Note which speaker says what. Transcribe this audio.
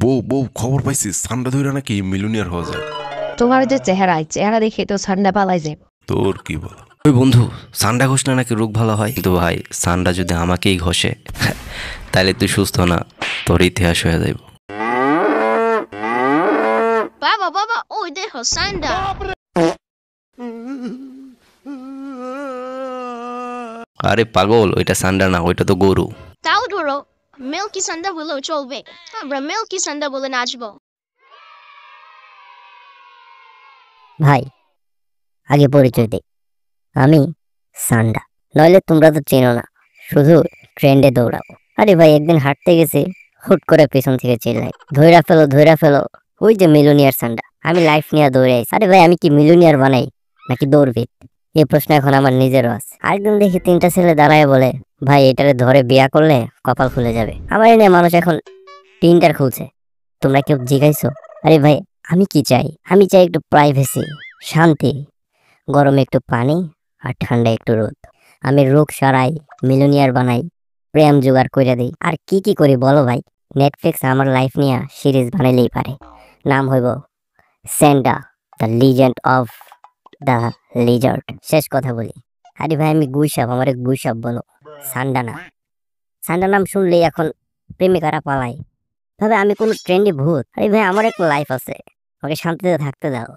Speaker 1: বউ বউ খবর পাইছিস সান্ডা ধইরা নাকি মিলিয়নিয়ার হওয়া যায়।
Speaker 2: তোমার যে চেহারা দেখে তো ঠান্ডা পালাই যায়।
Speaker 1: তোর কি বল?
Speaker 3: ওই বন্ধু, সান্ডা ঘষলে নাকি রোগ ভালো হয়, কিন্তু ভাই সান্ডা যদি আমাকেই ঘষে তাহলে তুই সুস্থ না, তোর ইতিহাস হয়ে যাইব।
Speaker 4: বাবা বাবা ওই দেখো সান্ডা।
Speaker 3: আরে পাগল, ওইটা সান্ডা না, ওইটা তো গরু।
Speaker 4: তাও ধরো মিল্কি সান্ডা বলেও চলবে, আমরা মিল্কি সান্ডা বলে নাচবো।
Speaker 5: ভাই আগে পরিচয় দিই, আমি সান্ডা, নইলে তোমরা তো চেনো না, শুধু ট্রেন্ডে দৌড়াবো। আরে ভাই একদিন হাঁটতে গেছি, হুট করে পেছন থেকে চিল্লাই, ধইরা ফেলো, ওই যে মিলিয়নিয়ার সান্ডা। আমি লাইফ নিয়ে দৌড়ে আইছি। আরে ভাই আমি কি মিলিয়নিয়ার বানাই নাকি দৌড়বিদ, এই প্রশ্ন এখন আমার নিজেরও আছে। আরেকদিন দেখি 3টা ছেলে দাঁড়ায় বলে, ভাই এটারে ধরে বিয়া করলে কপাল খুলে যাবে। আমার এনে মানুষ এখন টিন্টার খুলছে, তোমরা কেউ জিগাইছো? আরে ভাই আমি কি চাই? আমি চাই একটু প্রাইভেসি, শান্তি, গরমে একটু পানি আর ঠান্ডায় একটু রোদ। আমি রোগ সারাই, মিলিয়নিয়ার বানাই, প্রেম জোগাড় কইরা দিই। আর কি কি করি বলো ভাই? নেটফ্লিক্স আমার লাইফ নিয়ে সিরিজ বানাইলেই পারে, নাম হইব Sanda the legend of the lizard. শেষ কথা বলি, আরে ভাই আমি গুইসাপ, আমার গুইসাপ বলো, সান্ডা না। সান্ডা নাম শুনলেই এখন প্রেমিকারা পালাই, ভাবে আমি কোনো ট্রেন্ডি ভূত। আরে ভাই আমার একটা লাইফ আছে, আমাকে শান্তিতে থাকতে দাও।